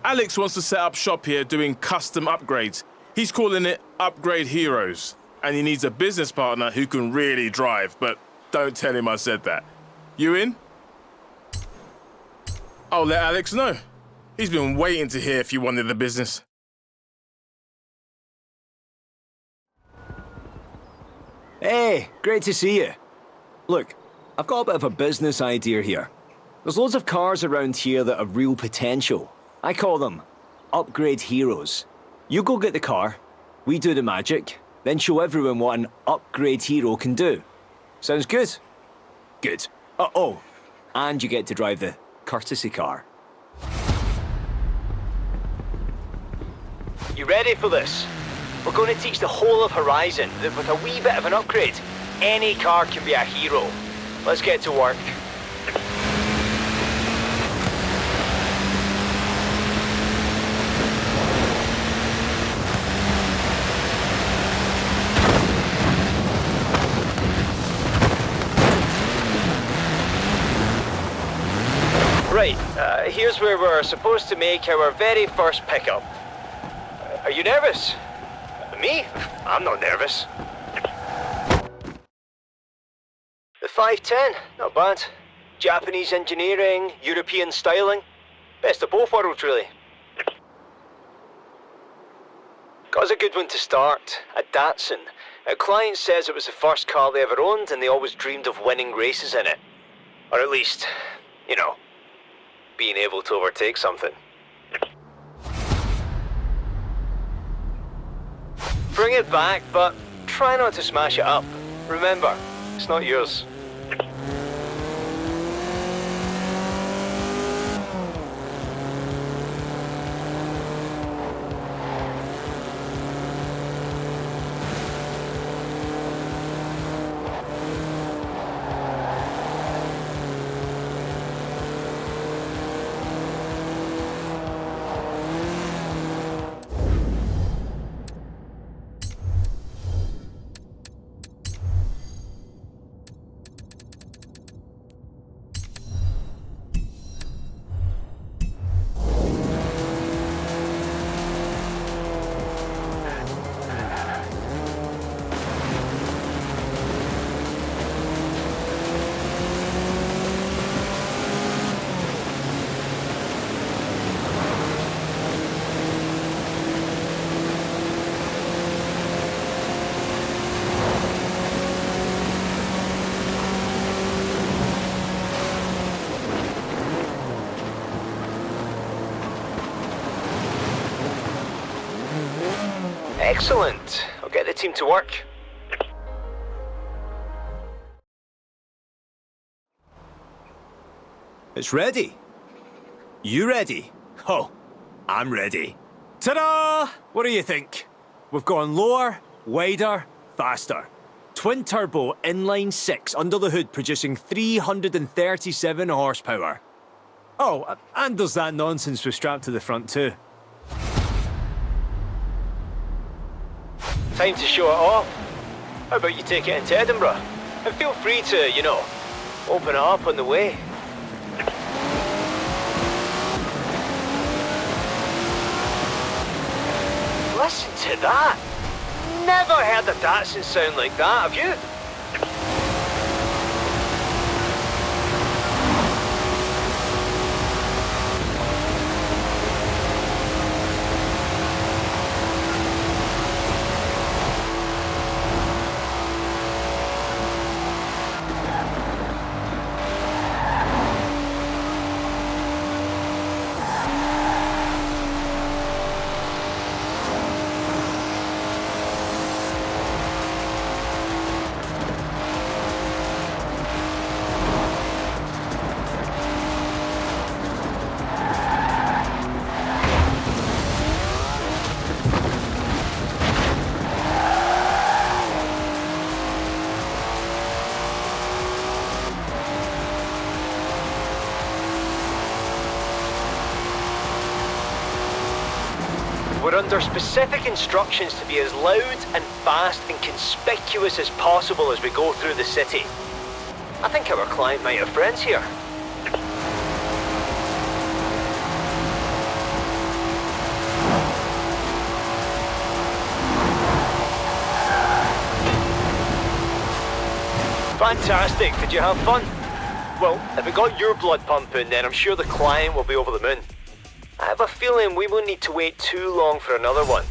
Alex wants to set up shop here doing custom upgrades. He's calling it Upgrade Heroes. And he needs a business partner who can really drive, but don't tell him I said that. You in? I'll let Alex know. He's been waiting to hear if you wanted the business. Hey, great to see you. Look, I've got a bit of a business idea here. There's loads of cars around here that have real potential. I call them Upgrade Heroes. You go get the car, we do the magic, then show everyone what an Upgrade Hero can do. Sounds good? Good. Oh, and you get to drive the courtesy car. You ready for this? We're going to teach the whole of Horizon that with a wee bit of an upgrade, any car can be a hero. Let's get to work. Right, here's where we're supposed to make our very first pickup. Are you nervous? Me? I'm not nervous. The 510, not bad. Japanese engineering, European styling. Best of both worlds, really. Got us a good one to start, a Datsun. A client says it was the first car they ever owned and they always dreamed of winning races in it. Or at least, you know, being able to overtake something. Bring it back, but try not to smash it up. Remember, it's not yours. Excellent. I'll get the team to work. It's ready. You ready? Oh, I'm ready. Ta-da! What do you think? We've gone lower, wider, faster. Twin-turbo inline 6 under the hood producing 337 horsepower. Oh, and there's that nonsense we strapped to the front too. Time to show it off. How about you take it into Edinburgh? And feel free to, you know, open it up on the way. Listen to that! Never heard a Datsun sound like that, have you? We're under specific instructions to be as loud and fast and conspicuous as possible as we go through the city. I think our client might have friends here. Fantastic. Did you have fun? Well, if it got your blood pumping, then I'm sure the client will be over the moon. I have a feeling we won't need to wait too long for another one.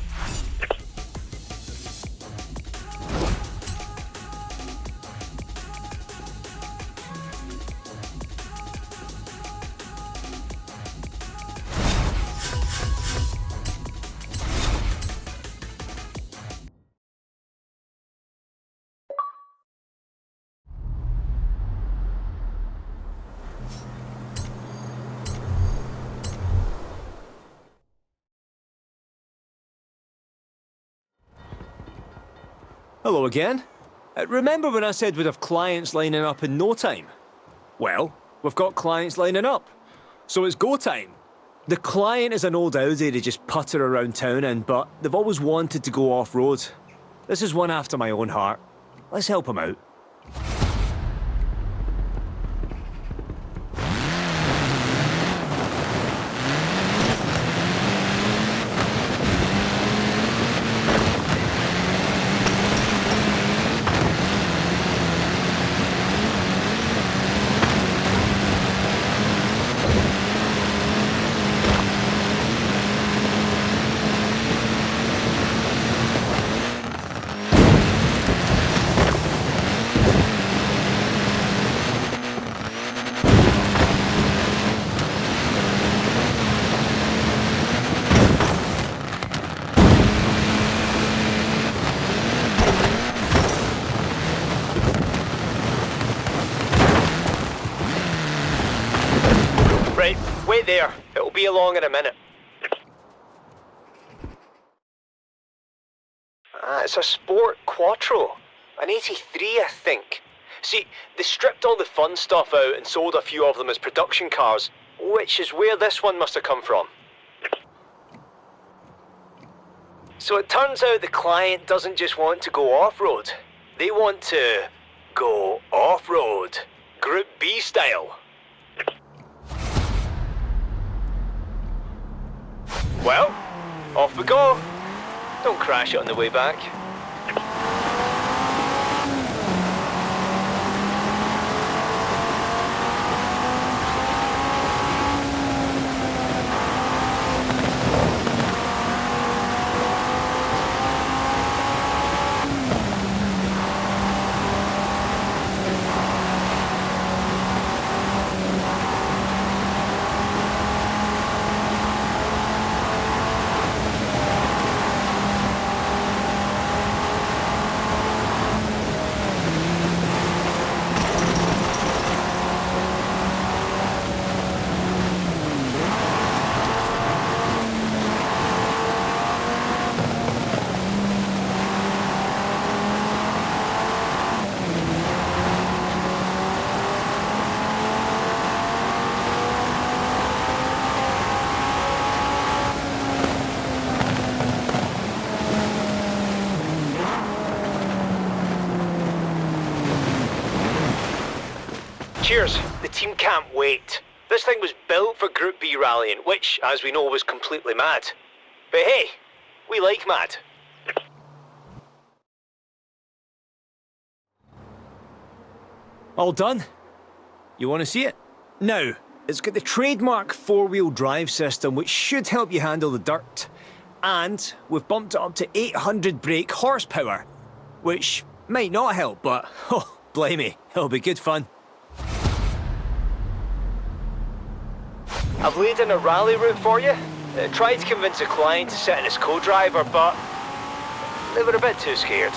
Hello again. Remember when I said we'd have clients lining up in no time? Well, we've got clients lining up. So it's go time. The client is an old Audi to just putter around town in, but they've always wanted to go off-road. This is one after my own heart. Let's help them out. Right, wait there. It'll be along in a minute. It's a Sport Quattro. An 83, I think. See, they stripped all the fun stuff out and sold a few of them as production cars, which is where this one must have come from. So it turns out the client doesn't just want to go off-road. They want to go off-road. Group B style. Well, off we go. Don't crash it on the way back. Cheers. The team can't wait. This thing was built for Group B rallying, which, as we know, was completely mad. But hey, we like mad. All done? You want to see it? Now, it's got the trademark four-wheel drive system, which should help you handle the dirt. And we've bumped it up to 800 brake horsepower, which might not help, but, oh, blimey, it'll be good fun. I've laid in a rally route for you. Tried to convince a client to sit in his co-driver, but they were a bit too scared.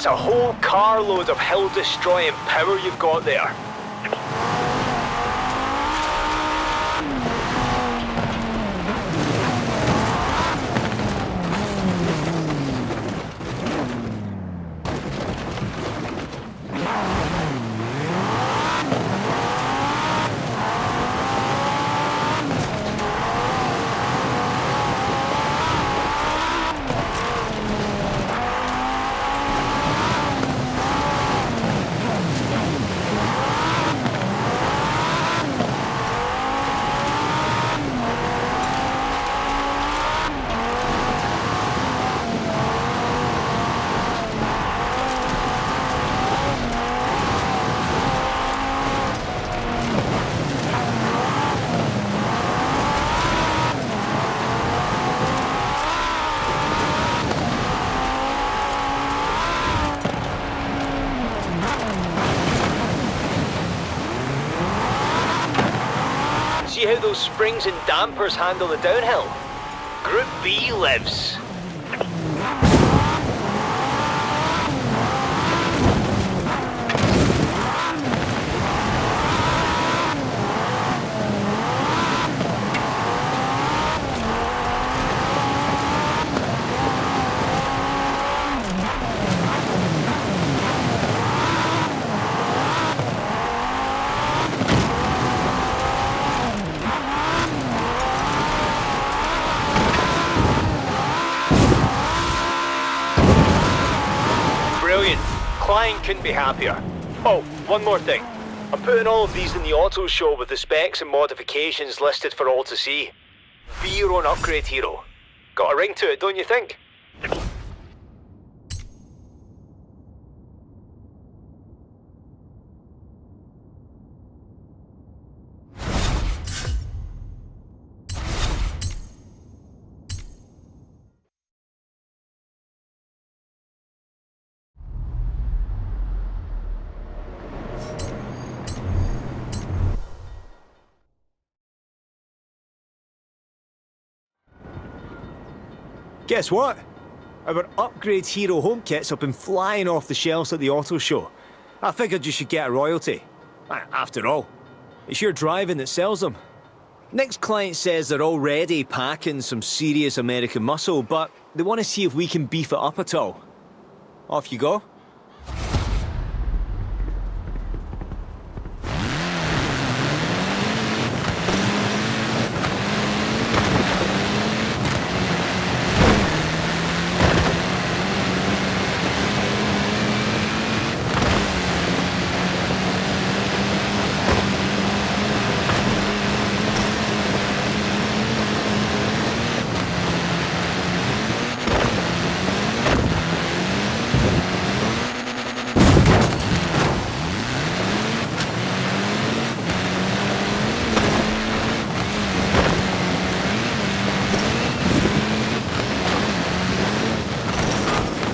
A whole carload of hill-destroying power you've got there. See how those springs and dampers handle the downhill? Group B lives. Client couldn't be happier. Oh, one more thing. I'm putting all of these in the auto show with the specs and modifications listed for all to see. Be your own upgrade hero. Got a ring to it, don't you think? Guess what? Our Upgrade Hero home kits have been flying off the shelves at the auto show. I figured you should get a royalty. After all, it's your driving that sells them. Next client says they're already packing some serious American muscle, but they want to see if we can beef it up at all. Off you go.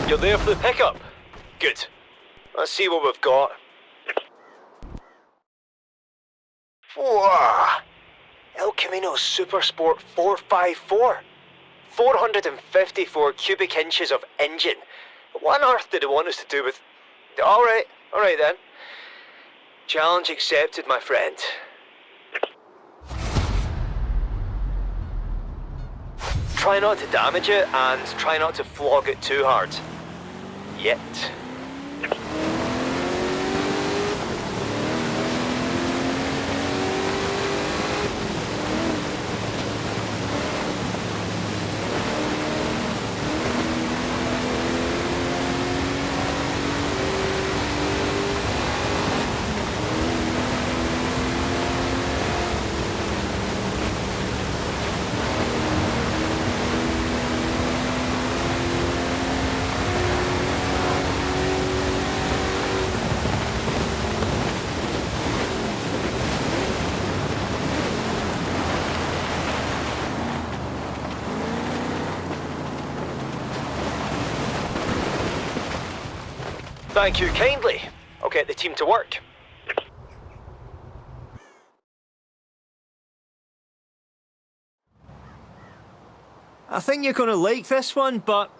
You're there for the pickup? Good. Let's see what we've got. Whoa! El Camino Super Sport 454. 454 cubic inches of engine. What on earth did it want us to do with... Alright then. Challenge accepted, my friend. Try not to damage it, and try not to flog it too hard. Yet. Thank you kindly. I'll get the team to work. I think you're gonna like this one, but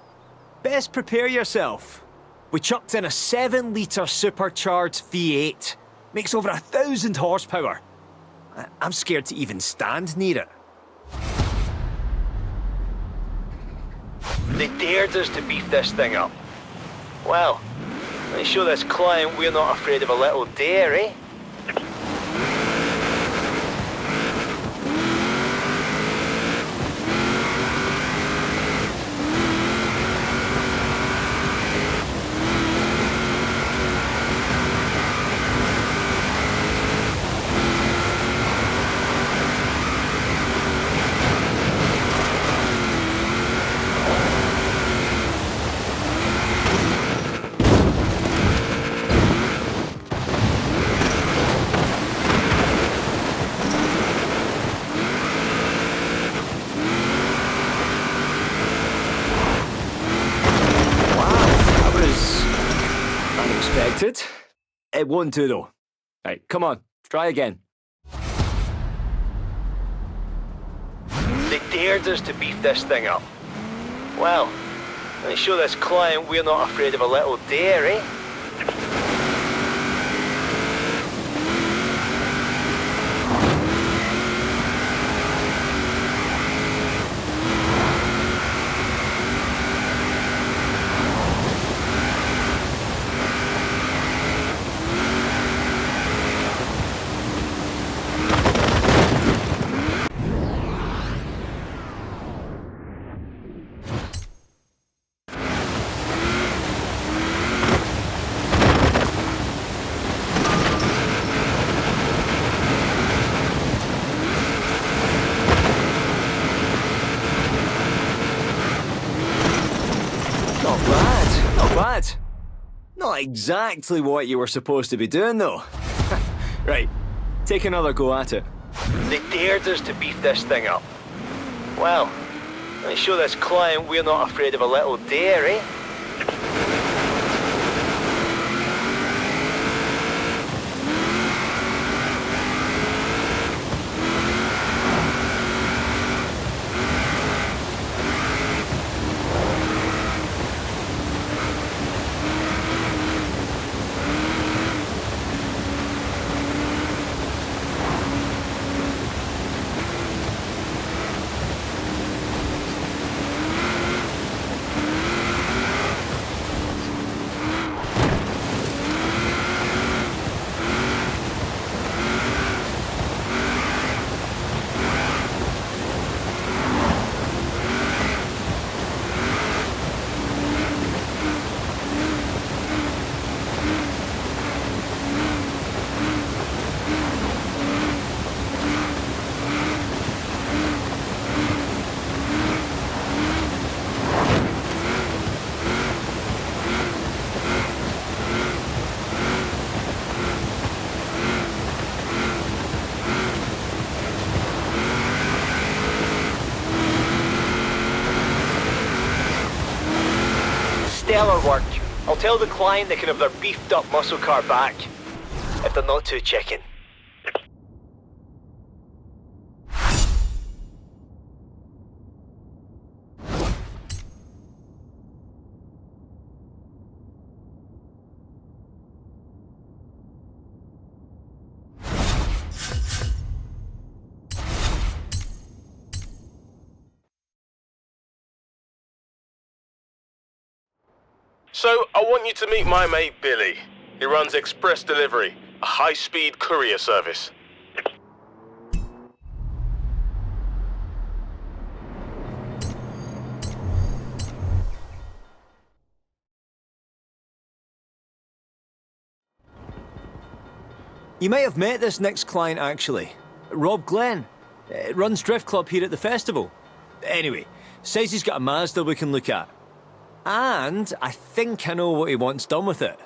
best prepare yourself. We chucked in a 7-litre supercharged V8. Makes over 1,000 horsepower. I'm scared to even stand near it. They dared us to beef this thing up. Well, let's show this client we're not afraid of a little dare, eh? It won't do though. Right, come on, try again. They dared us to beef this thing up. Well, let me show this client we're not afraid of a little dare, eh? Not exactly what you were supposed to be doing, though. Right, take another go at it. They dared us to beef this thing up. Well, let me show this client we're not afraid of a little dare, eh? Stellar work. I'll tell the client they can have their beefed up muscle car back, if they're not too chicken. So, I want you to meet my mate Billy. He runs Express Delivery, a high-speed courier service. You might have met this next client, actually. Rob Glenn. Runs Drift Club here at the festival. Anyway, says he's got a Mazda we can look at. And I think I know what he wants done with it.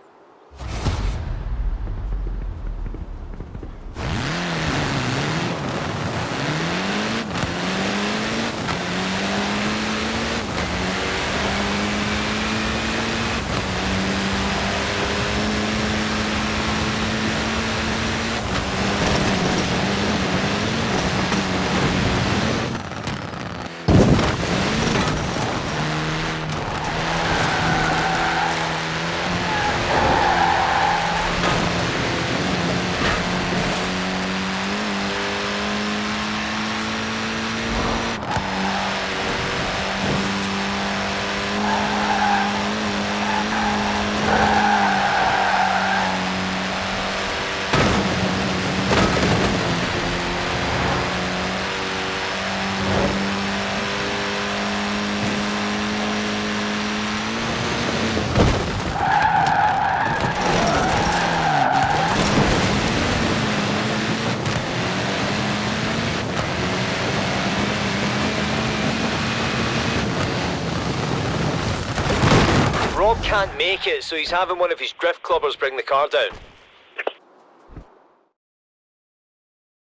Rob can't make it, so he's having one of his drift clubbers bring the car down.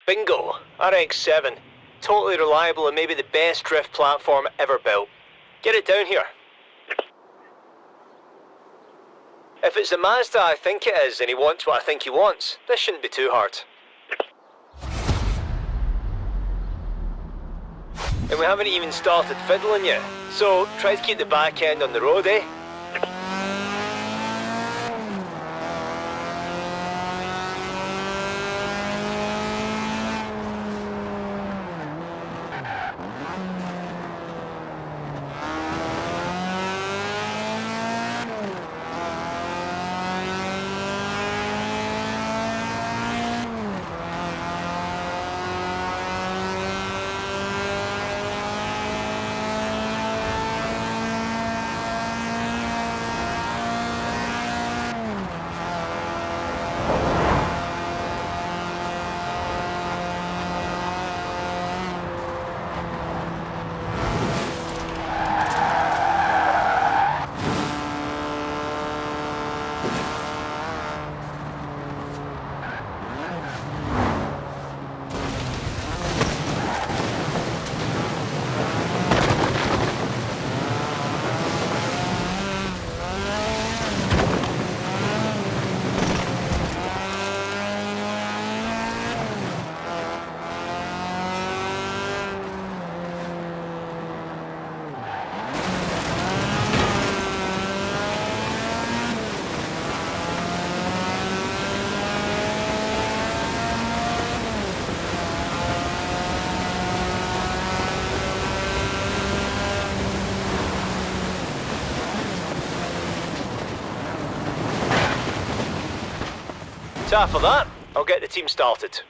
Bingo, RX-7. Totally reliable and maybe the best drift platform ever built. Get it down here. If it's the Mazda I think it is and he wants what I think he wants, this shouldn't be too hard. It And we haven't even started fiddling yet. So, try to keep the back end on the road, eh? So after that, I'll get the team started.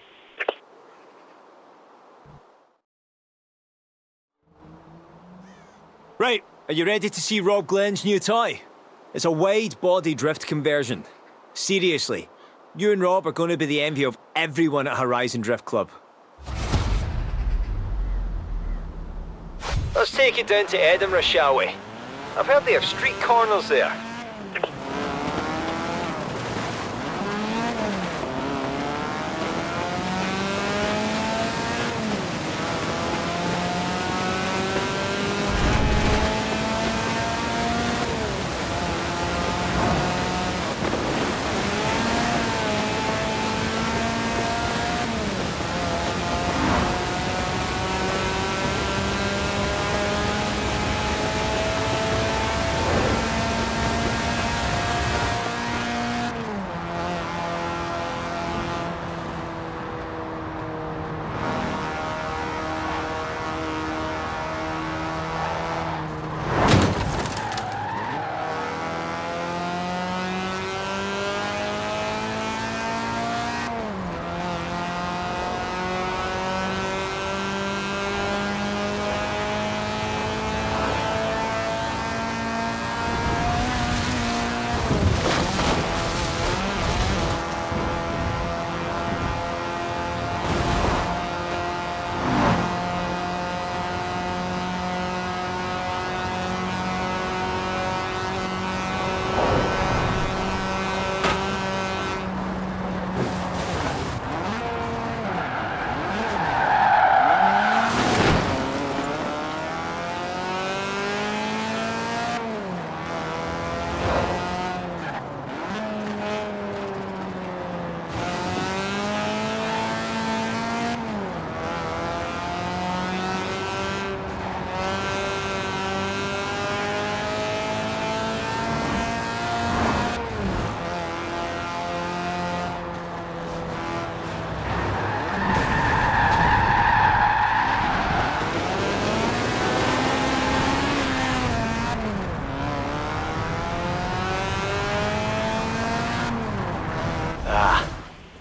Right, are you ready to see Rob Glenn's new toy? It's a wide-body drift conversion. Seriously, you and Rob are going to be the envy of everyone at Horizon Drift Club. Let's take it down to Edinburgh, shall we? I've heard they have street corners there.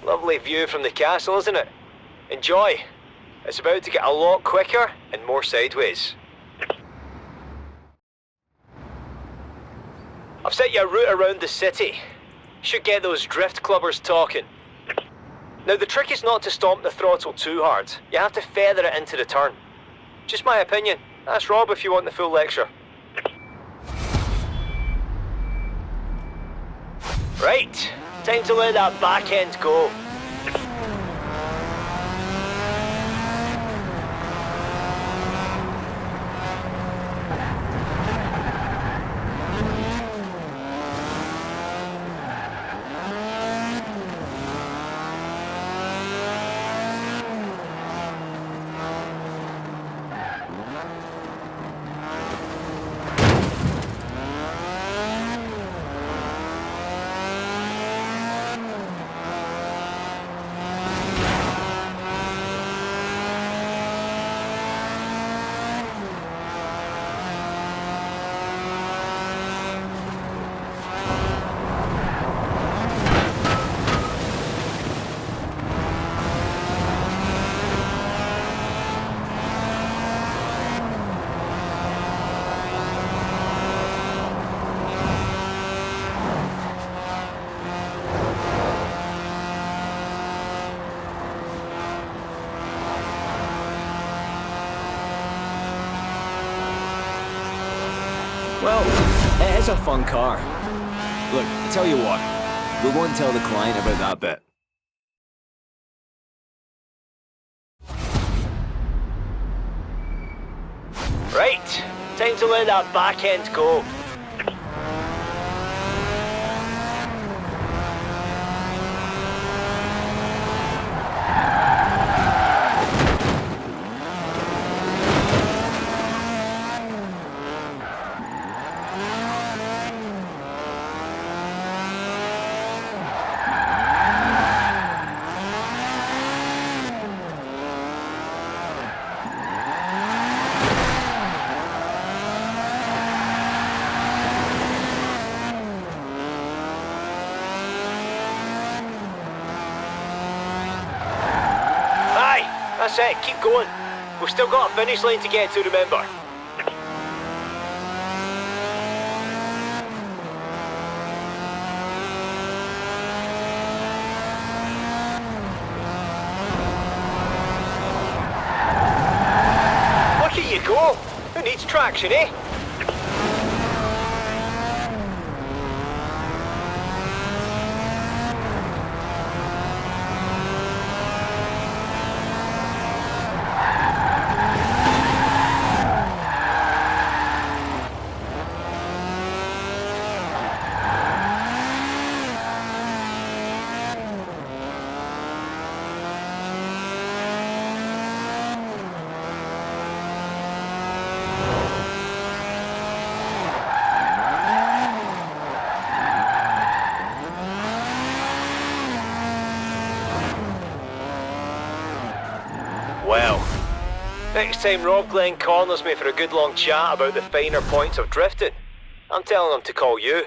Lovely view from the castle, isn't it? Enjoy. It's about to get a lot quicker and more sideways. I've set you a route around the city. Should get those drift clubbers talking. Now the trick is not to stomp the throttle too hard. You have to feather it into the turn. Just my opinion. Ask Rob if you want the full lecture. Right, time to let that back end go. That's a fun car. Look, I tell you what, we won't tell the client about that bit. Right, time to let that back end go. That's it, keep going. We've still got a finish line to get to, remember. Look at you go. Who needs traction, eh? Well, next time Rob Glenn corners me for a good long chat about the finer points of drifting, I'm telling him to call you.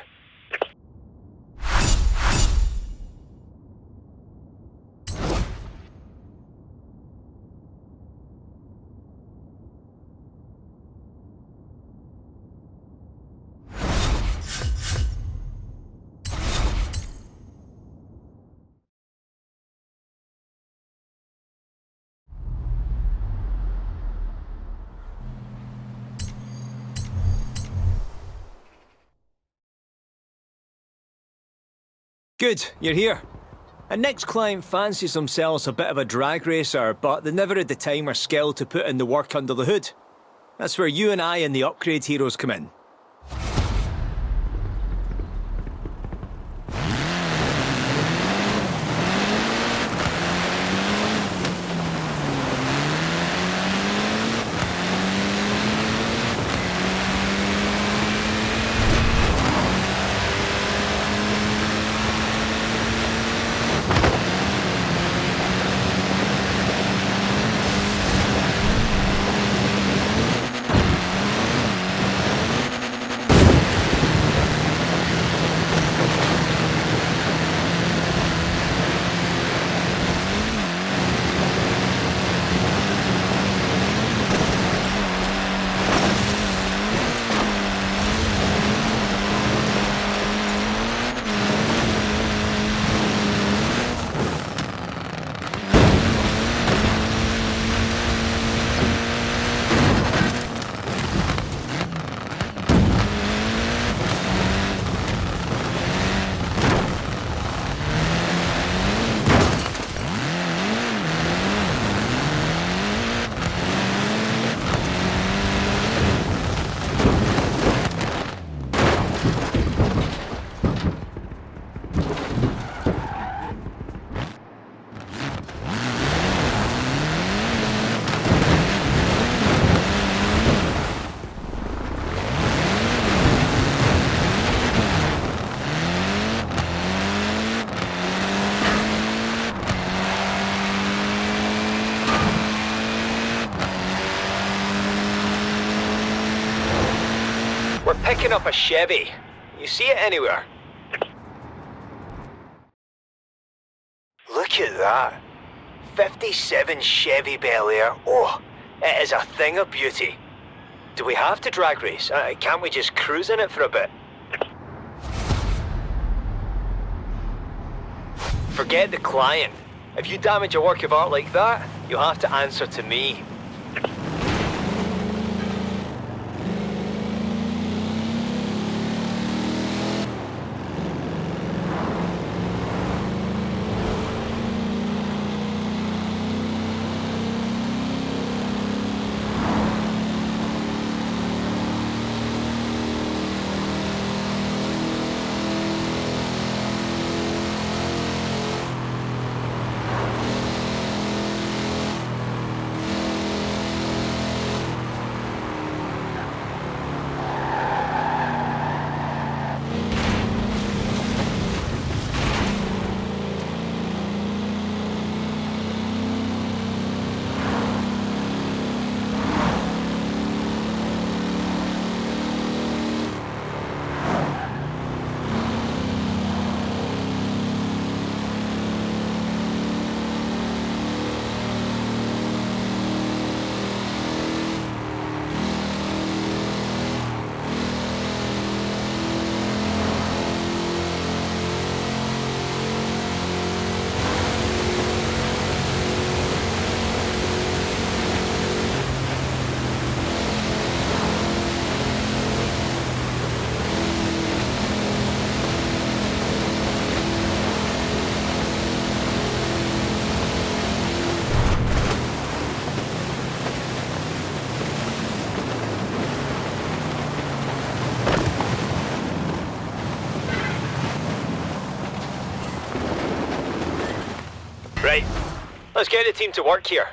Good, you're here. Our next client fancies themselves a bit of a drag racer, but they never had the time or skill to put in the work under the hood. That's where you and I and the upgrade heroes come in. We're picking up a Chevy. You see it anywhere? Look at that. 57 Chevy Bel Air. Oh, it is a thing of beauty. Do we have to drag race? Can't we just cruise in it for a bit? Forget the client. If you damage a work of art like that, you'll have to answer to me. Right. Let's get the team to work here.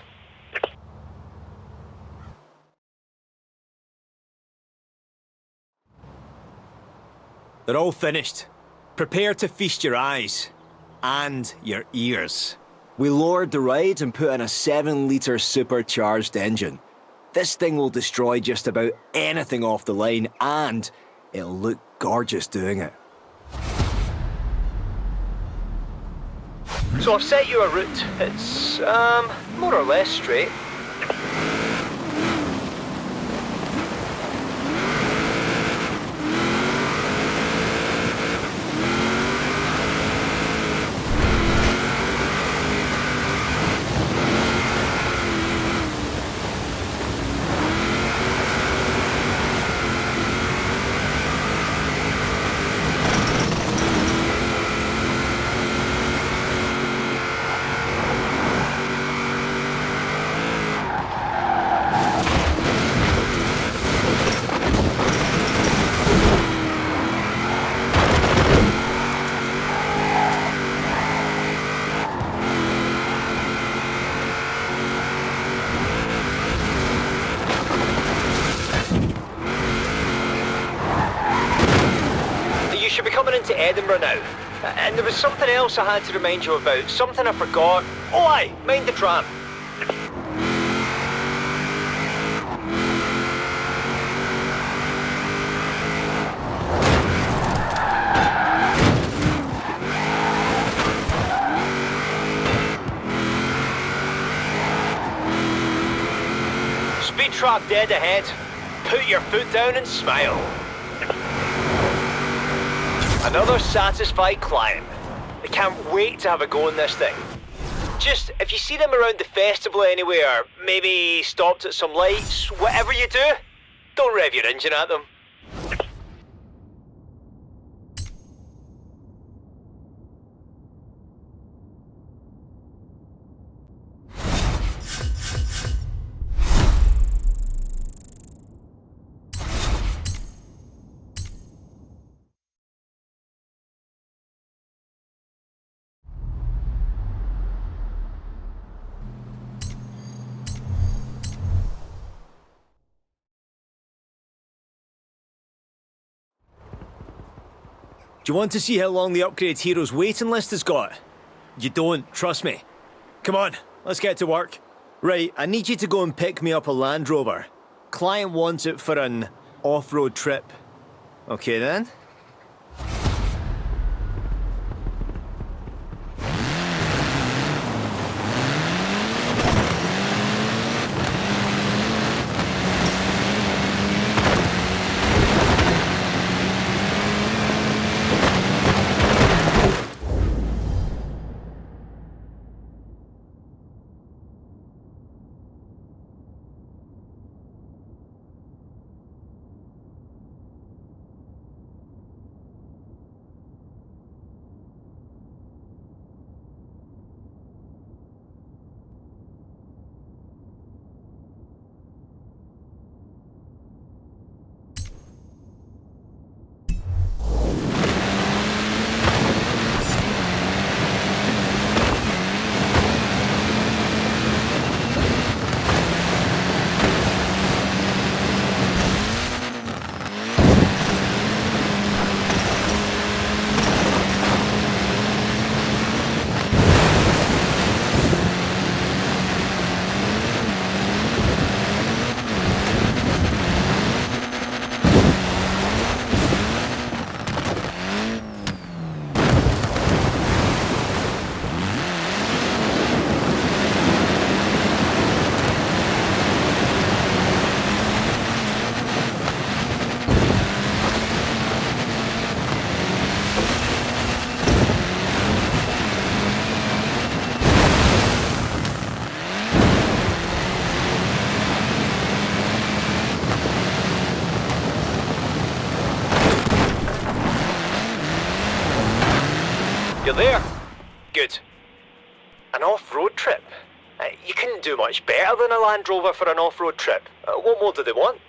They're all finished. Prepare to feast your eyes. And your ears. We lowered the ride and put in a 7-litre supercharged engine. This thing will destroy just about anything off the line, and it'll look gorgeous doing it. So I've set you a route. It's, more or less straight. To Edinburgh now. And there was something else I had to remind you about. Something I forgot. Oh aye, mind the tram. Speed trap dead ahead. Put your foot down and smile. Another satisfied client. I can't wait to have a go in this thing. Just, if you see them around the festival anywhere, maybe stopped at some lights, whatever you do, don't rev your engine at them. Do you want to see how long the Upgrade Heroes waiting list has got? You don't, trust me. Come on, let's get to work. Right, I need you to go and pick me up a Land Rover. Client wants it for an off-road trip. Okay then. You're there? Good. An off-road trip? You couldn't do much better than a Land Rover for an off-road trip. What more do they want?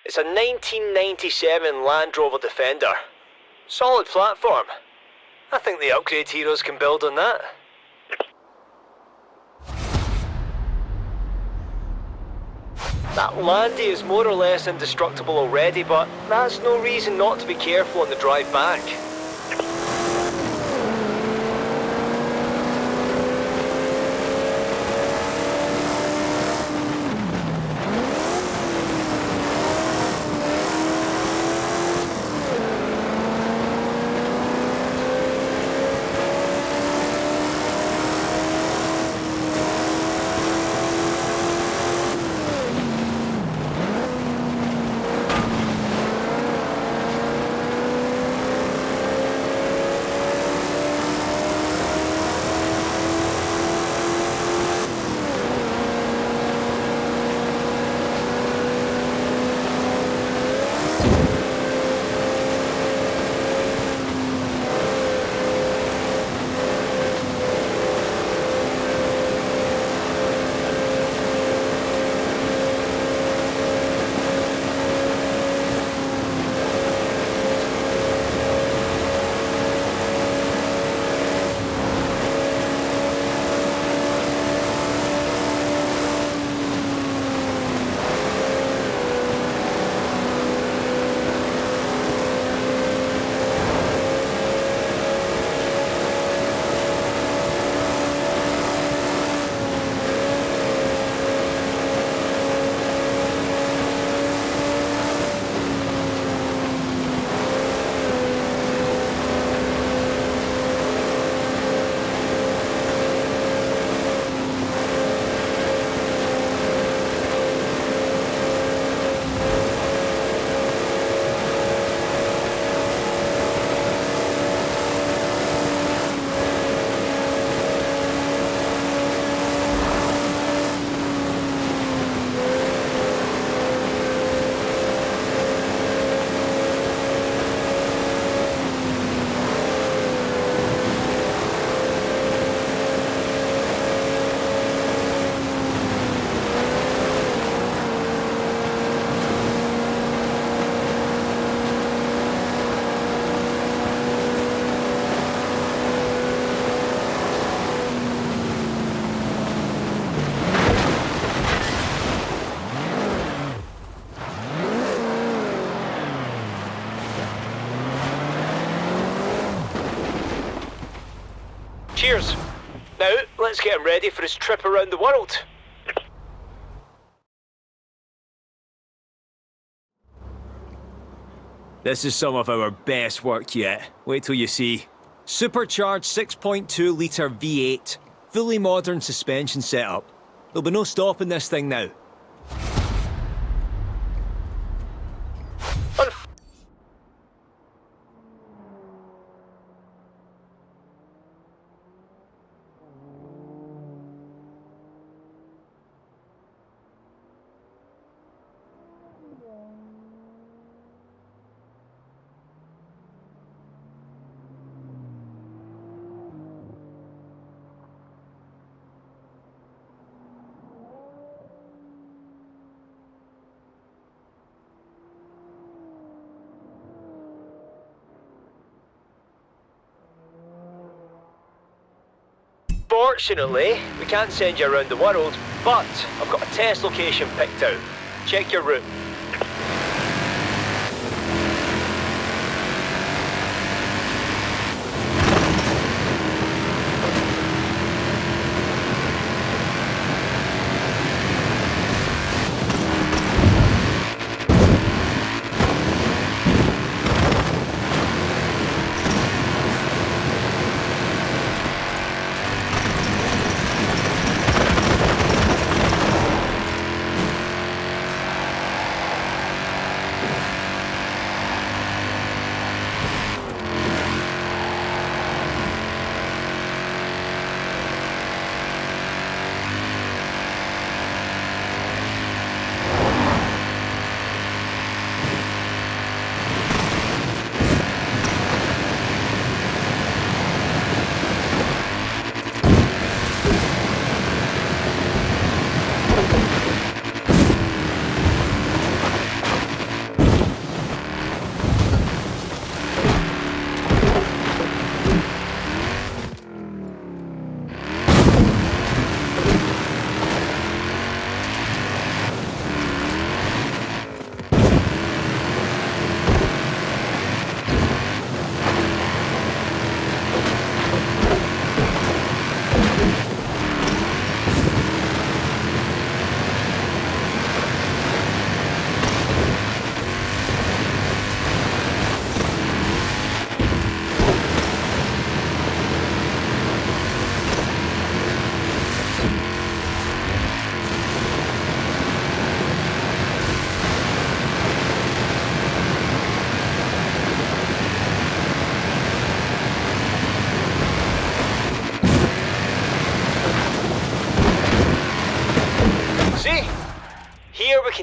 It's a 1997 Land Rover Defender. Solid platform. I think the upgrade heroes can build on that. That Landy is more or less indestructible already, but that's no reason not to be careful on the drive back. Cheers. Now, let's get him ready for his trip around the world. This is some of our best work yet. Wait till you see. Supercharged 6.2 litre V8. Fully modern suspension setup. There'll be no stopping this thing now. Fortunately, we can't send you around the world, but I've got a test location picked out. Check your route.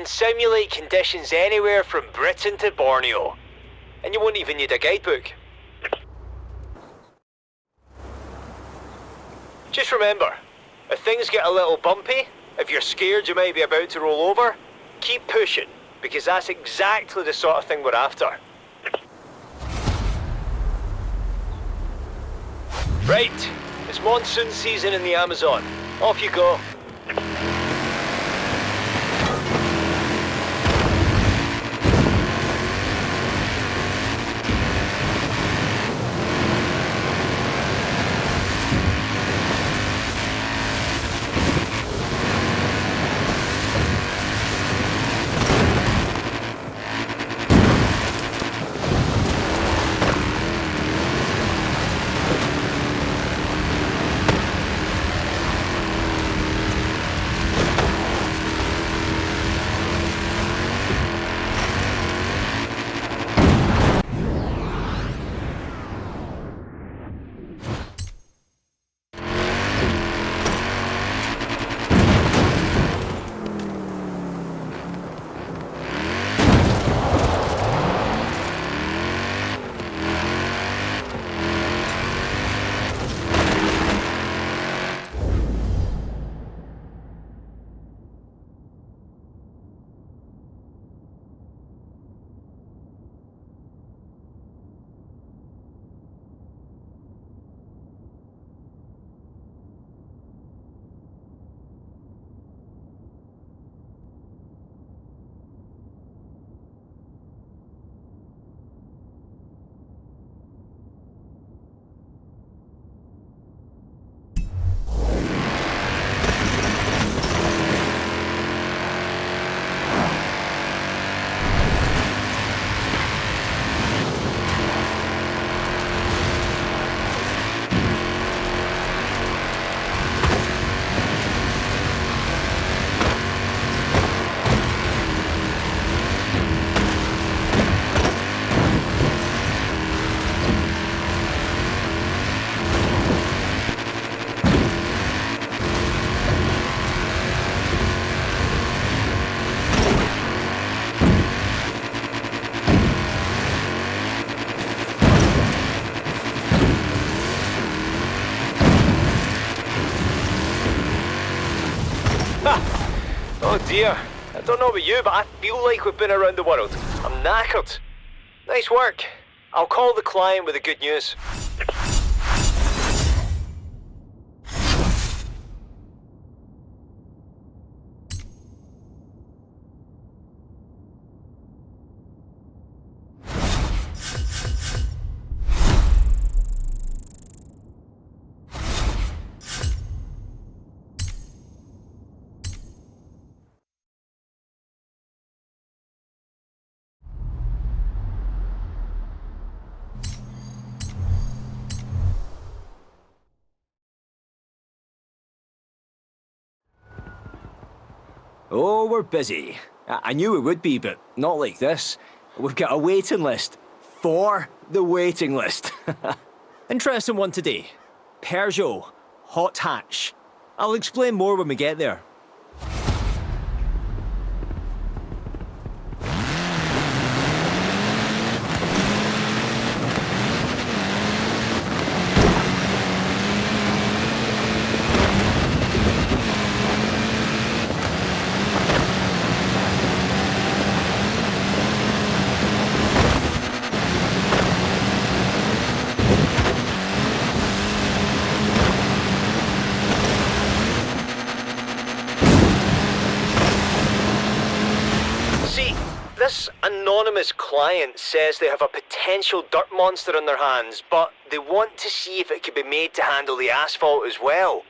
can simulate conditions anywhere from Britain to Borneo. And you won't even need a guidebook. Just remember, if things get a little bumpy, if you're scared you might be about to roll over, keep pushing, because that's exactly the sort of thing we're after. Right, it's monsoon season in the Amazon. Off you go. Oh dear, I don't know about you, but I feel like we've been around the world. I'm knackered. Nice work. I'll call the client with the good news. Oh, we're busy. I knew it would be, but not like this. We've got a waiting list. For the waiting list. Interesting one today. Peugeot, hot hatch. I'll explain more when we get there. This anonymous client says they have a potential dirt monster on their hands, but they want to see if it could be made to handle the asphalt as well.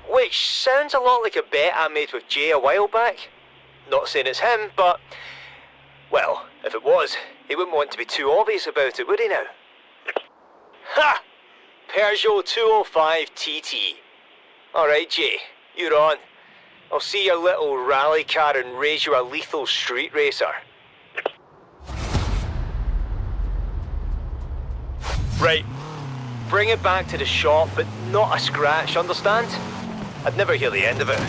Which sounds a lot like a bet I made with Jay a while back. Not saying it's him, but... well, if it was, he wouldn't want to be too obvious about it, would he now? Ha! Peugeot 205 TT. Alright, Jay, you're on. I'll see your little rally car and raise you a lethal street racer. Right. bring it back to the shop, but not a scratch, understand? I'd never hear the end of it.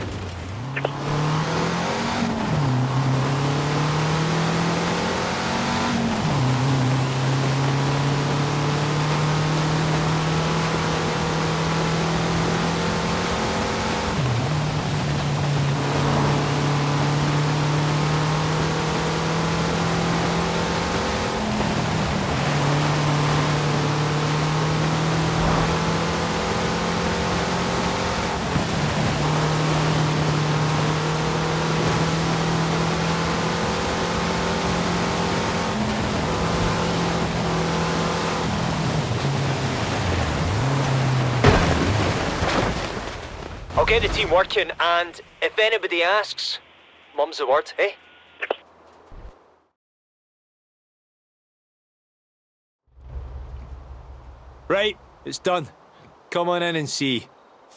I'll get the team working, and if anybody asks, mum's the word, eh? Right, it's done. Come on in and see.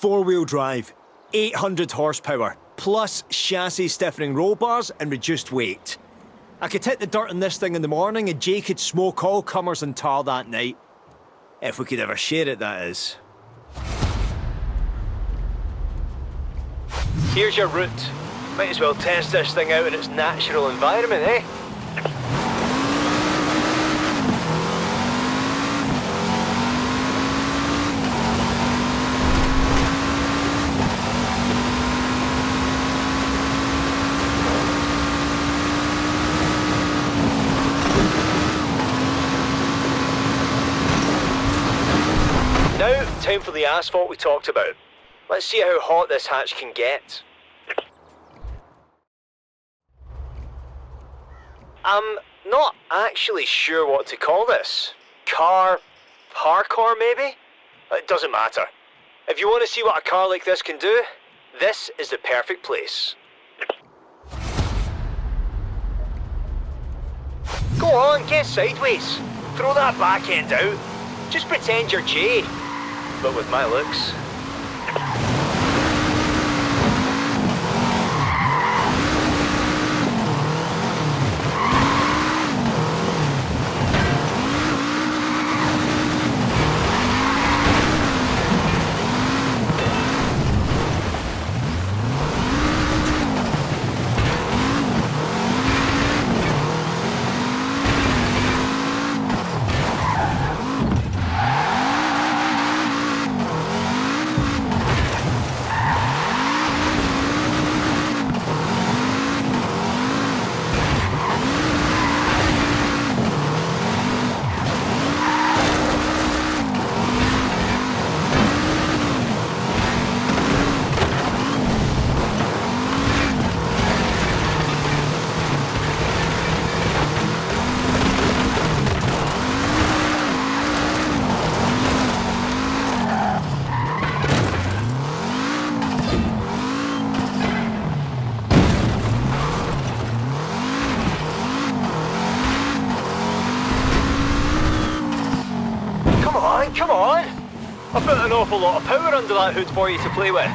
4-wheel drive, 800 horsepower, plus chassis stiffening roll bars and reduced weight. I could hit the dirt on this thing in the morning and Jay could smoke all comers and tar that night. If we could ever share it, that is. Here's your route. Might as well test this thing out in its natural environment, eh? Now, time for the asphalt we talked about. Let's see how hot this hatch can get. I'm not actually sure what to call this. Car parkour, maybe? It doesn't matter. If you want to see what a car like this can do, this is the perfect place. Go on, get sideways. Throw that back end out. Just pretend you're Jay. But with my looks. Come on! I put an awful lot of power under that hood for you to play with.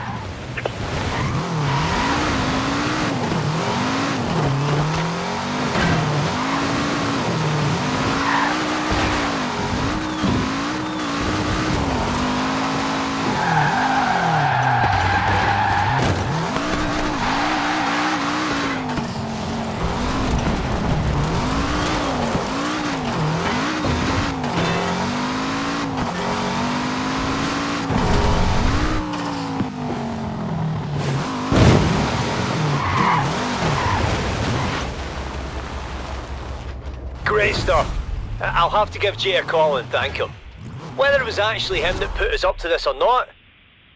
Great stuff. I'll have to give Jay a call and thank him. Whether it was actually him that put us up to this or not,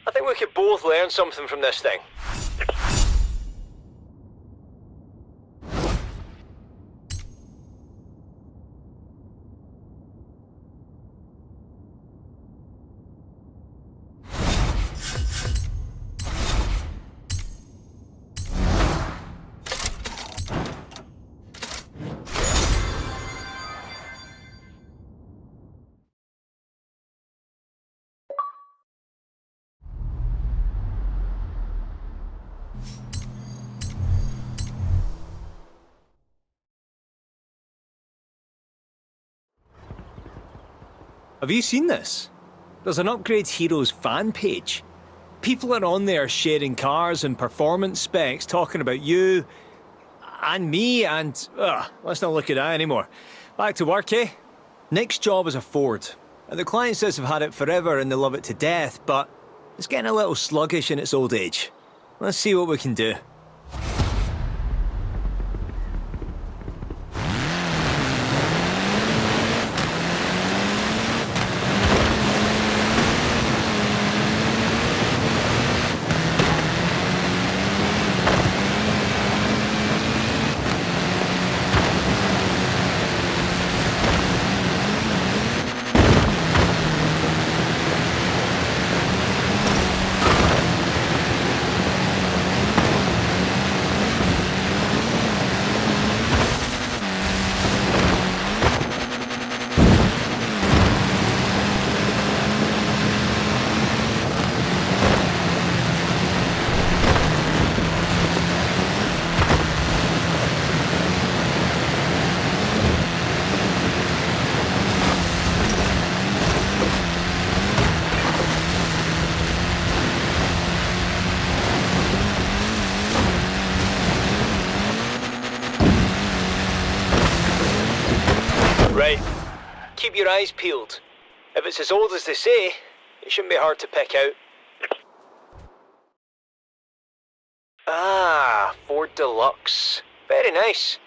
I think we could both learn something from this thing. Have you seen this? there's an Upgrade Heroes fan page. People are on there sharing cars and performance specs, talking about you and me, and let's not look at that anymore. Back to work, eh? Nick's job is a Ford, and the client says they've had it forever and they love it to death, but it's getting a little sluggish in its old age. Let's see what we can do. Right. Keep your eyes peeled. If it's as old as they say, it shouldn't be hard to pick out. Ah, Ford Deluxe. Very nice.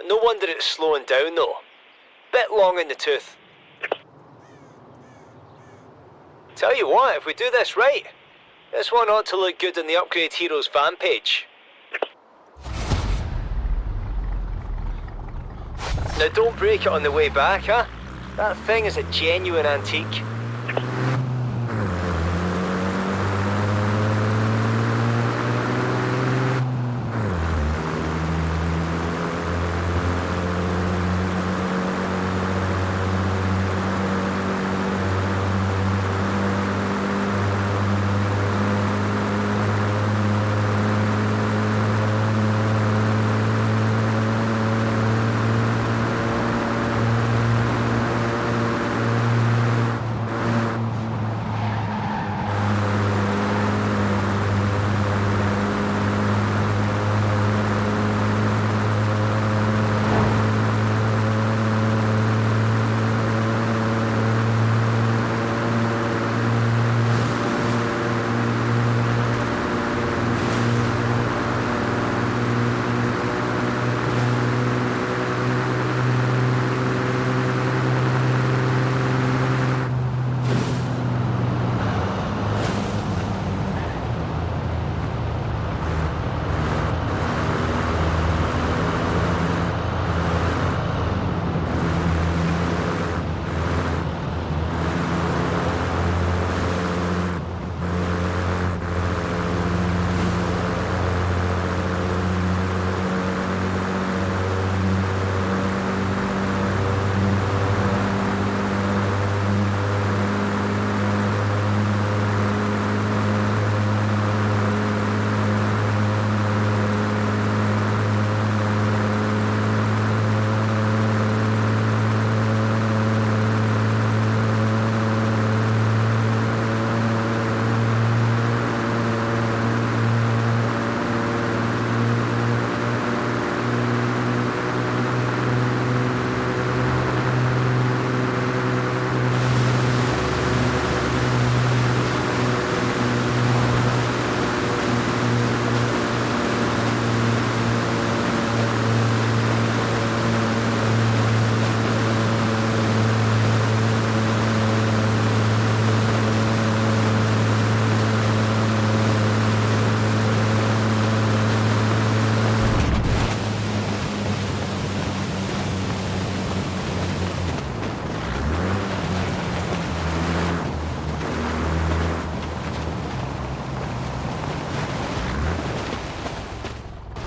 No wonder it's slowing down though. Bit long in the tooth. Tell you what, if we do this right, this one ought to look good on the Upgrade Heroes fan page. Now don't break it on the way back, huh? That thing is a genuine antique.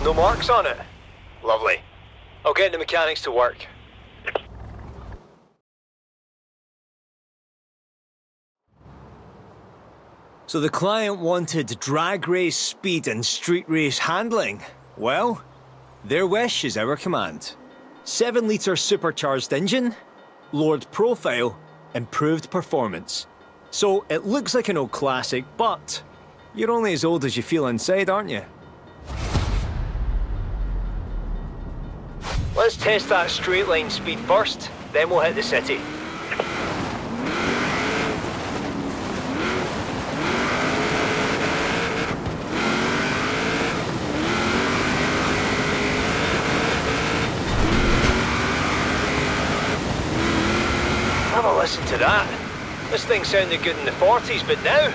No marks on it? Lovely. I'll get the mechanics to work. So the client wanted drag race speed and street race handling. Well, their wish is our command. 7-litre supercharged engine, lowered profile, improved performance. So, it looks like an old classic, but you're only as old as you feel inside, aren't you? Let's test that straight line speed first, then we'll hit the city. Have a listen to that. This thing sounded good in the 40s, but now...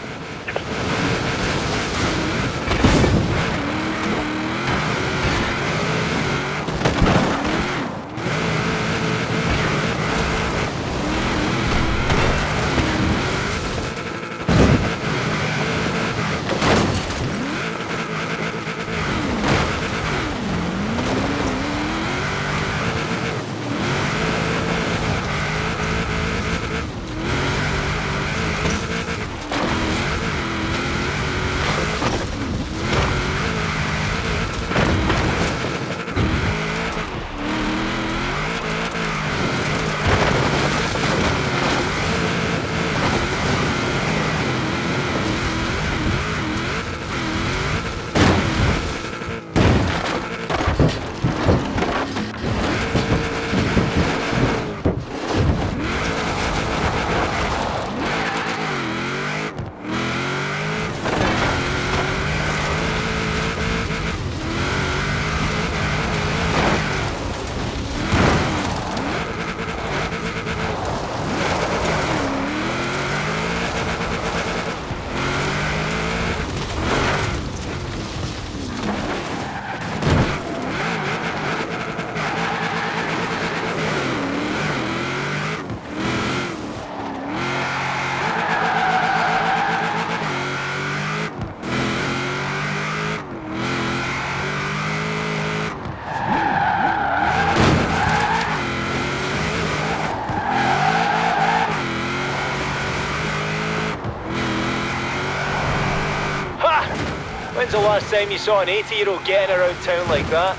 When's the last time you saw an 80-year-old getting around town like that?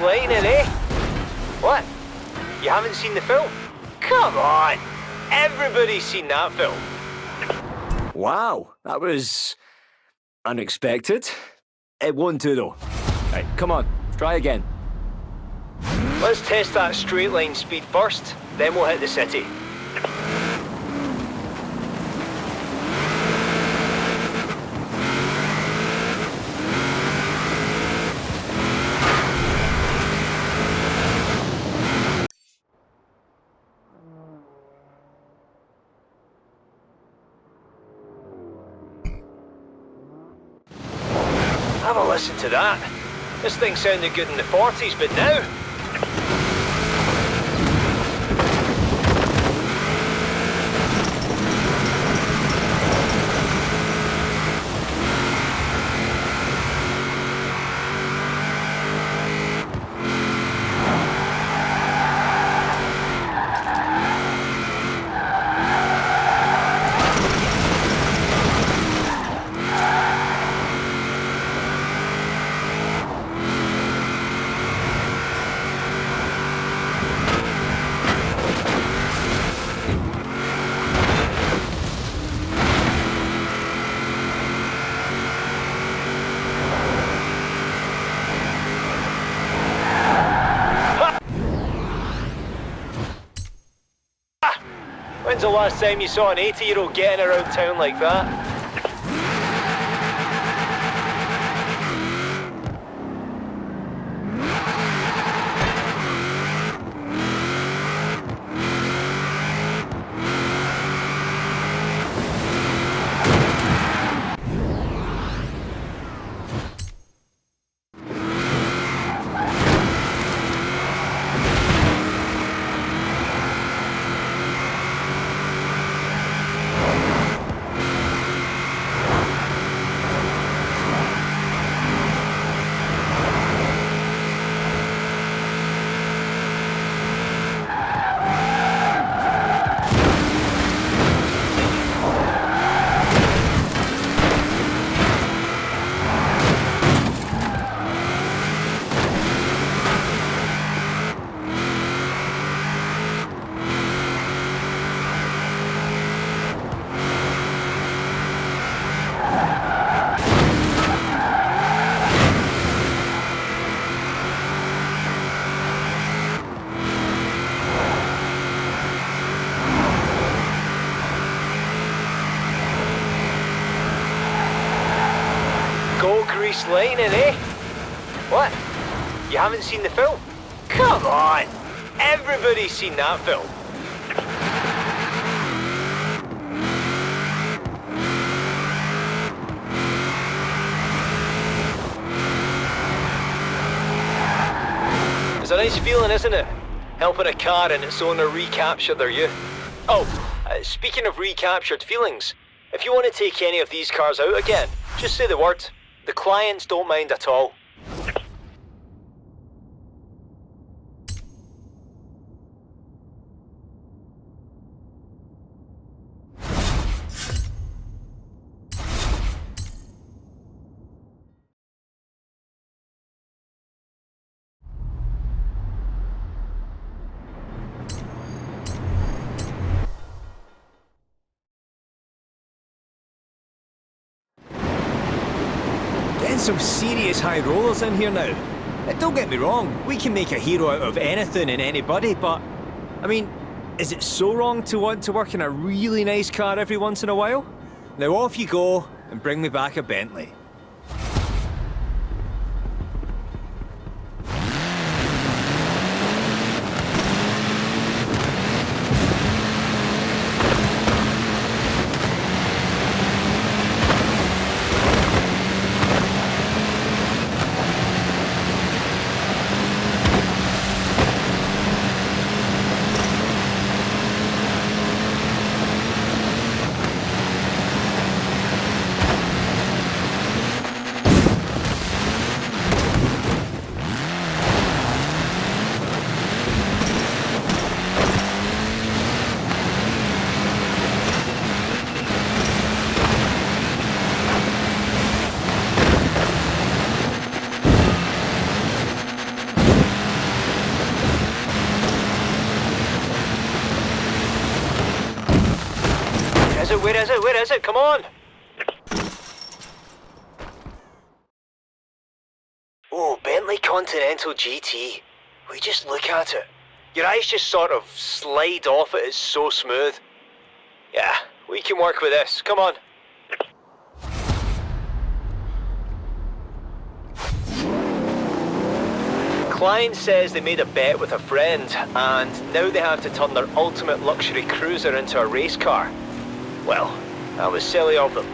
Lane in, eh? What? You haven't seen the film? Come on! Everybody's seen that film. Wow, that was... unexpected. It won't do though. Right, come on, try again. Let's test that straight line speed first, then we'll hit the city. Have a listen to that. This thing sounded good in the 40s, but now... When's the last time you saw an 80-year-old getting around town like that? Grease Lightning, eh? What? You haven't seen the film? Come on! Everybody's seen that film. It's a nice feeling, isn't it? Helping a car and its owner recapture their youth. Oh, speaking of recaptured feelings, if you want to take any of these cars out again, just say the word. The clients don't mind at all. Some serious high rollers in here now. Don't get me wrong, we can make a hero out of anything and anybody, but I mean, is it so wrong to want to work in a really nice car every once in a while? Now off you go and bring me back a Bentley. Where is it? Come on! Oh, Bentley Continental GT. Will you just look at it? Your eyes just sort of slide off it, it's so smooth. Yeah, we can work with this, come on. Client says they made a bet with a friend, and now they have to turn their ultimate luxury cruiser into a race car. Well, that was silly of them.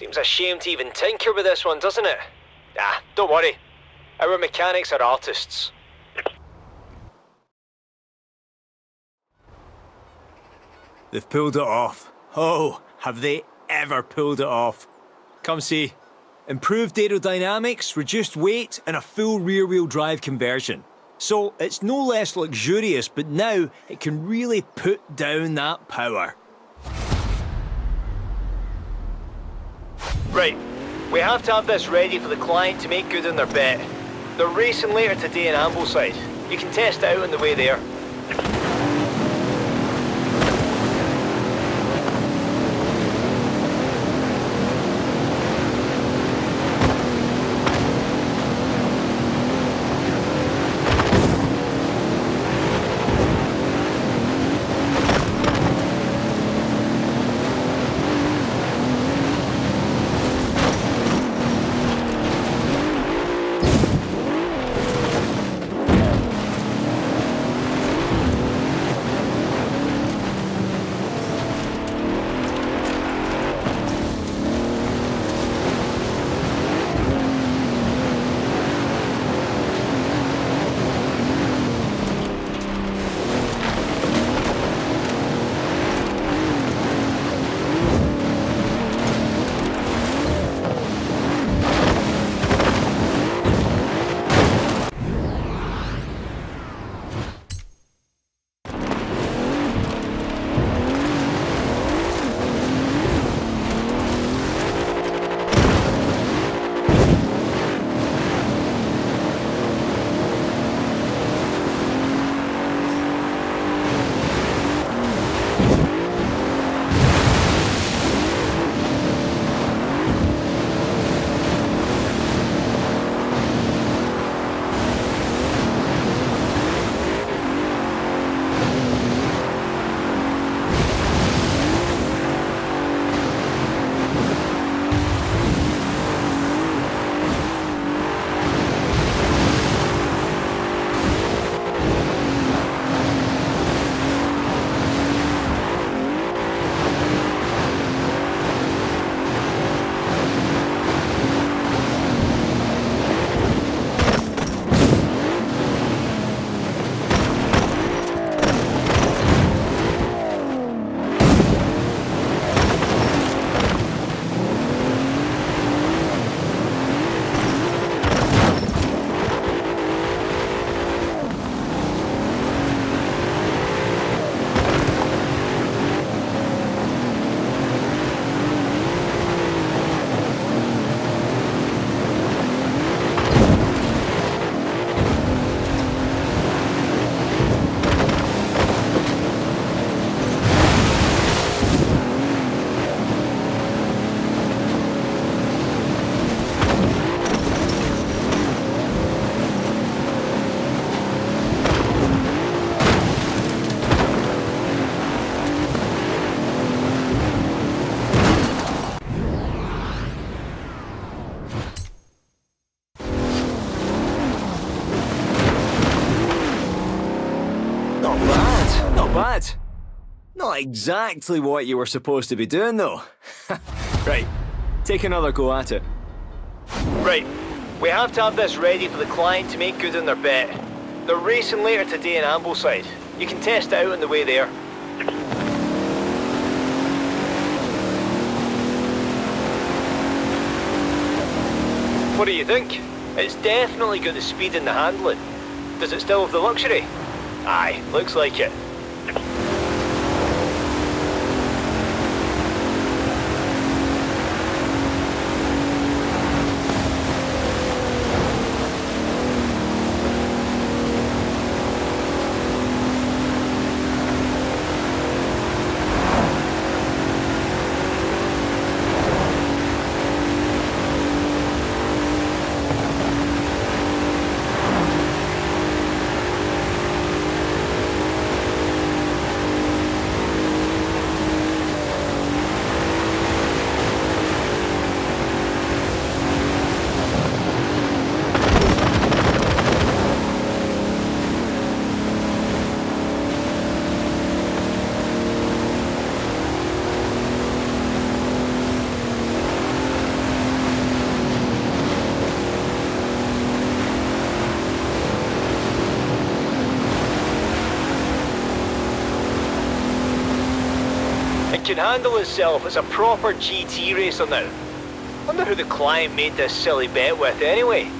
Seems a shame to even tinker with this one, doesn't it? Ah, don't worry. Our mechanics are artists. They've pulled it off. Oh, have they ever pulled it off? Come see. Improved aerodynamics, reduced weight, and a full rear-wheel drive conversion. So it's no less luxurious, but now it can really put down that power. Right, we have to have this ready for the client to make good on their bet. They're racing later today in Ambleside. You can test it out on the way there. bad. Not exactly what you were supposed to be doing, though. Right, take another go at it. Right, we have to have this ready for the client to make good on their bet. They're racing later today in Ambleside. You can test it out on the way there. What do you think? It's definitely got the speed and the handling. Does it still have the luxury? Aye, looks like it. can handle itself as a proper GT racer now. Wonder who the client made this silly bet with anyway.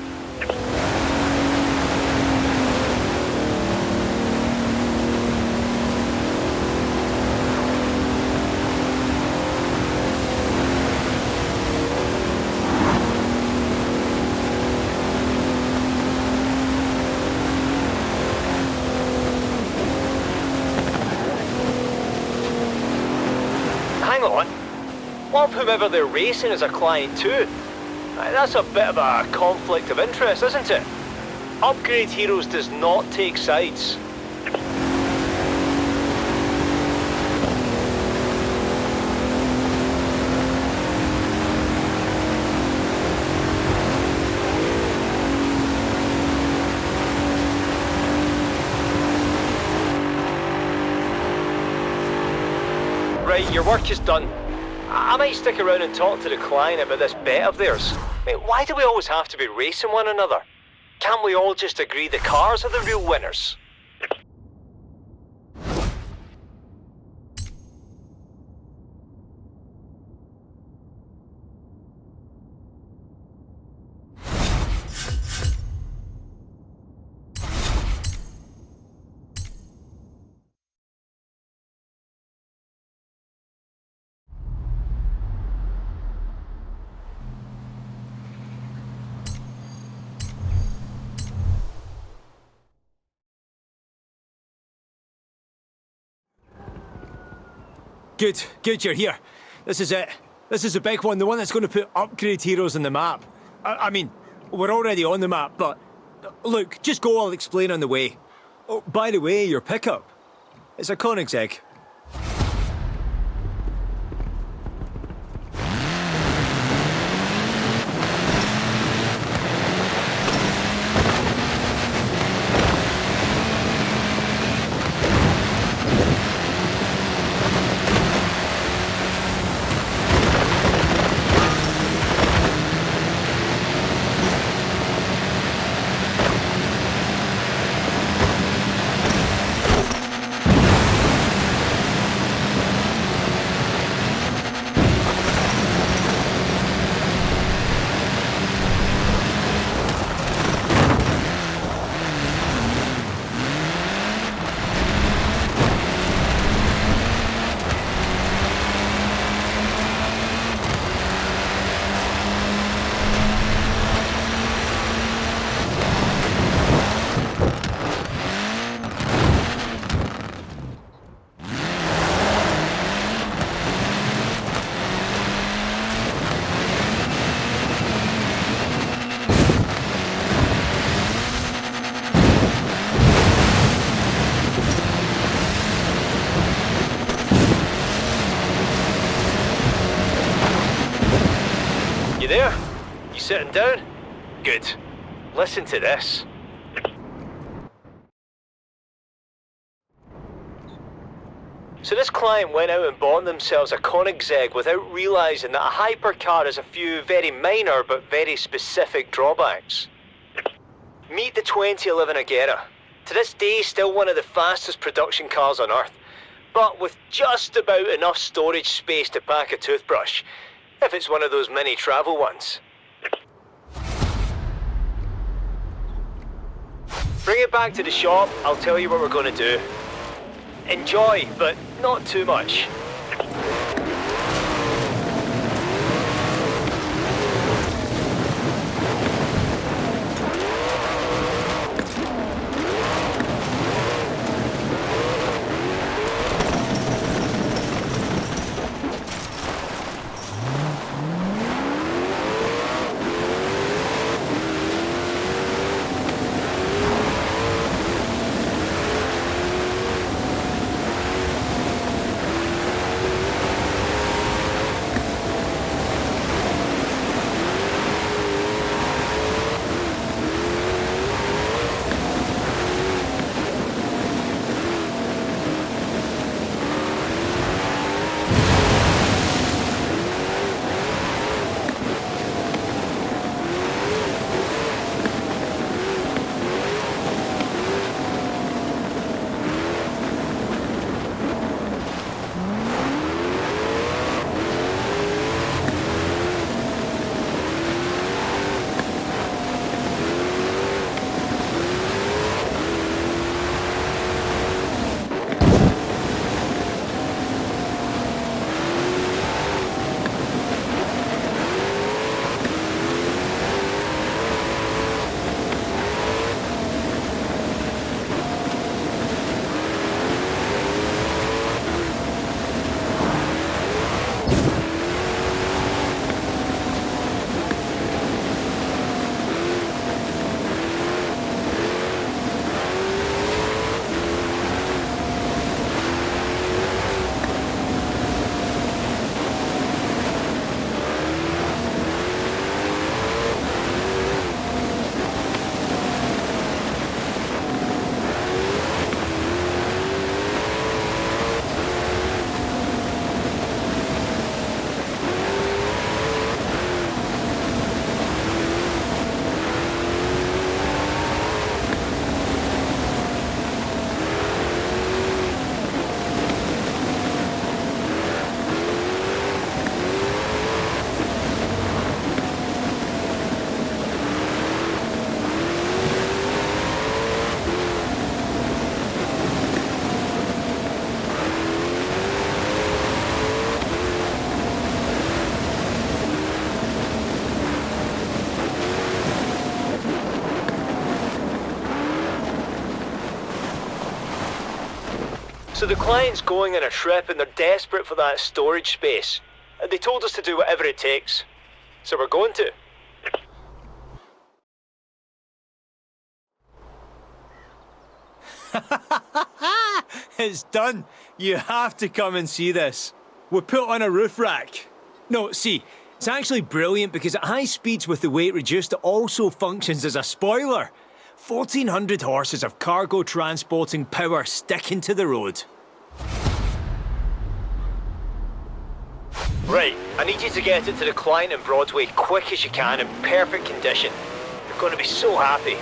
Hang on. What if whomever they're racing is a client too? That's a bit of a conflict of interest, isn't it? Upgrade Heroes does not take sides. Right, your work is done. I might stick around and talk to the client about this bet of theirs. Mate, why do we always have to be racing one another? Can't we all just agree the cars are the real winners? Good, you're here. This is it. This is the big one, the one that's going to put Upgrade Heroes on the map. I mean, we're already on the map, but look, just go, I'll explain on the way. Oh, by the way, your pickup. It's a Koenigsegg. You there? You sitting down? Good. Listen to this. So this client went out and bought themselves a Koenigsegg without realising that a hypercar has a few very minor but very specific drawbacks. Meet the 2011 Agera. To this day, still one of the fastest production cars on Earth, but with just about enough storage space to pack a toothbrush, if it's one of those mini travel ones. Bring it back to the shop, I'll tell you what we're going to do. Enjoy, but not too much. So the client's going on a trip and they're desperate for that storage space. And they told us to do whatever it takes. So we're going to. It's done. You have to come and see this. We're put on a roof rack. No, see, it's actually brilliant because at high speeds with the weight reduced, it also functions as a spoiler. 1,400 horses of cargo transporting power sticking to the road. Right, I need you to get it to the client in Broadway quick as you can in perfect condition. They're going to be so happy.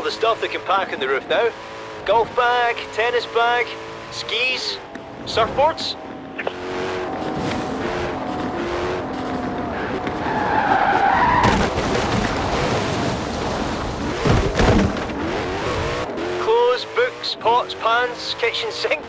The stuff they can pack in the roof now. Golf bag, tennis bag, skis, surfboards. Clothes, books, pots, pans, kitchen sink.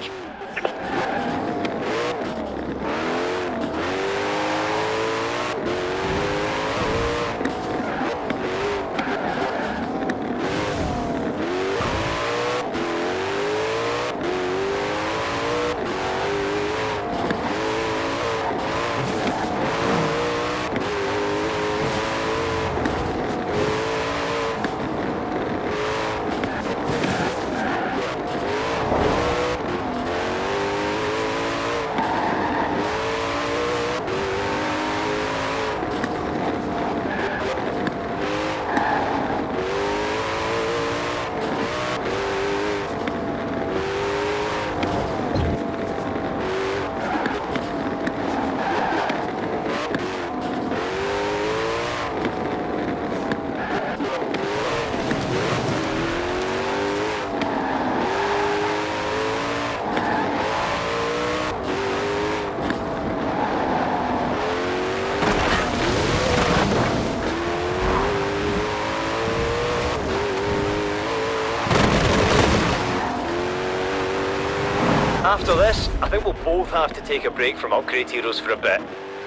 After this, I think we'll both have to take a break from Upgrade Heroes for a bit.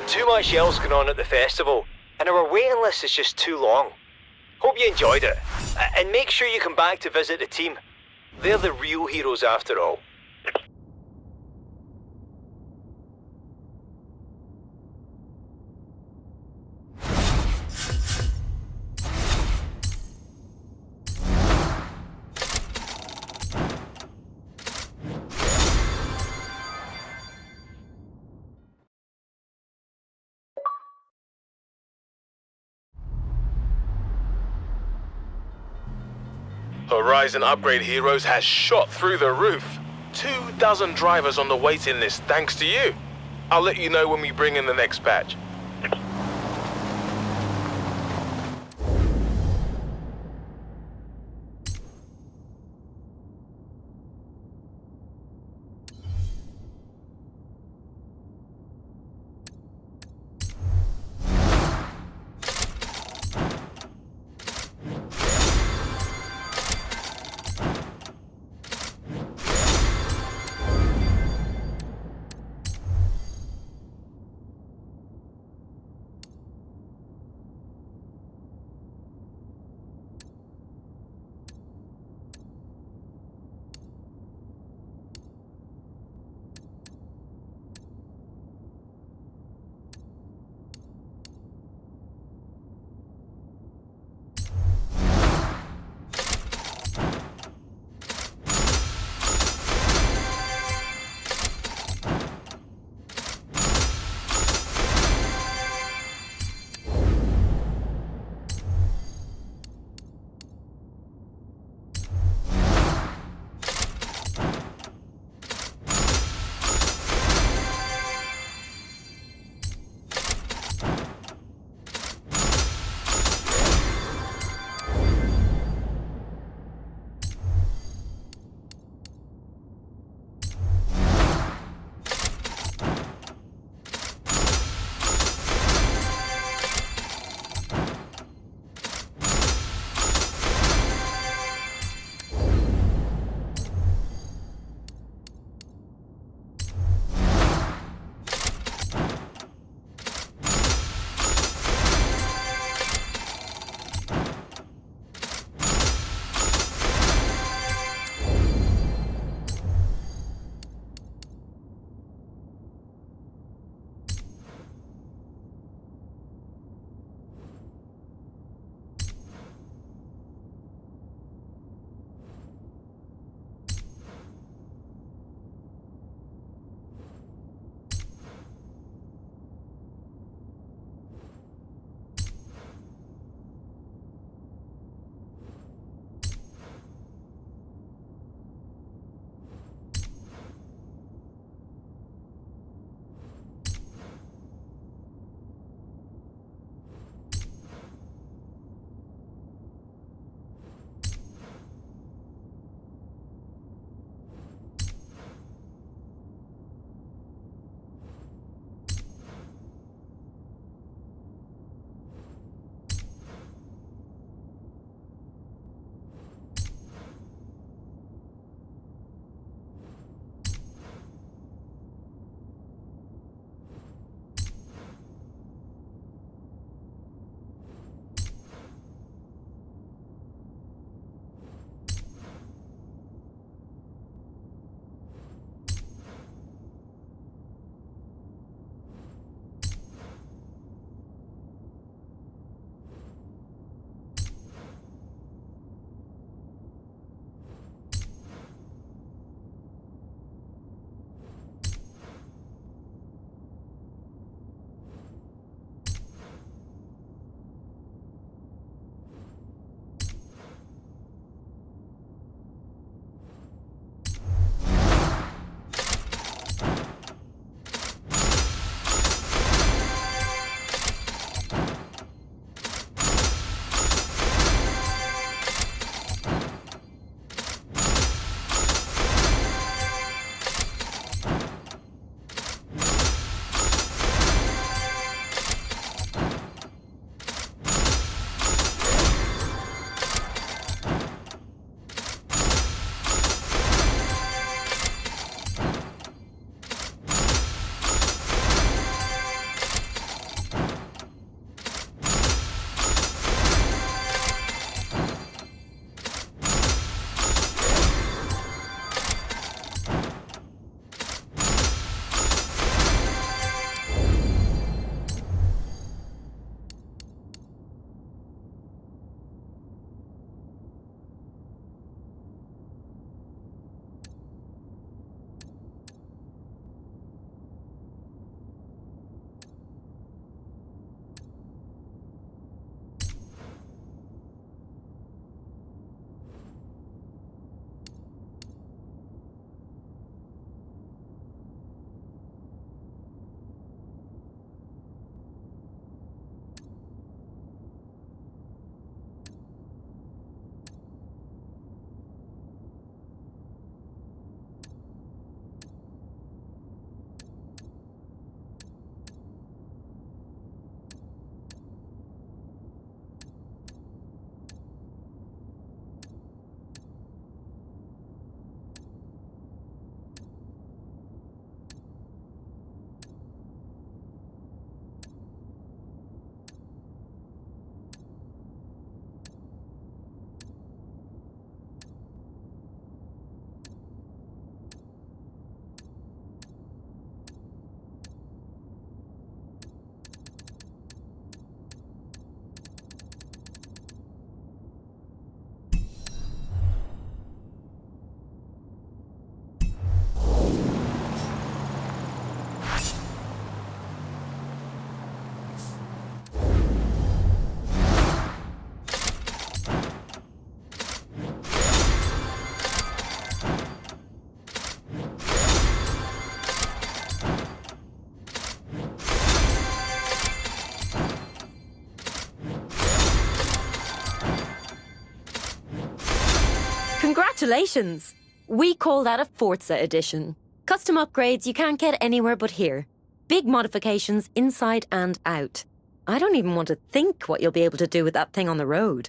Too much else going on at the festival, and our waiting list is just too long. Hope you enjoyed it, and make sure you come back to visit the team. They're the real heroes after all. Horizon Upgrade Heroes has shot through the roof. 2,000 drivers on the waiting list thanks to you. I'll let you know when we bring in the next batch. Congratulations! We call that a Forza edition. Custom upgrades you can't get anywhere but here. Big modifications inside and out. I don't even want to think what you'll be able to do with that thing on the road.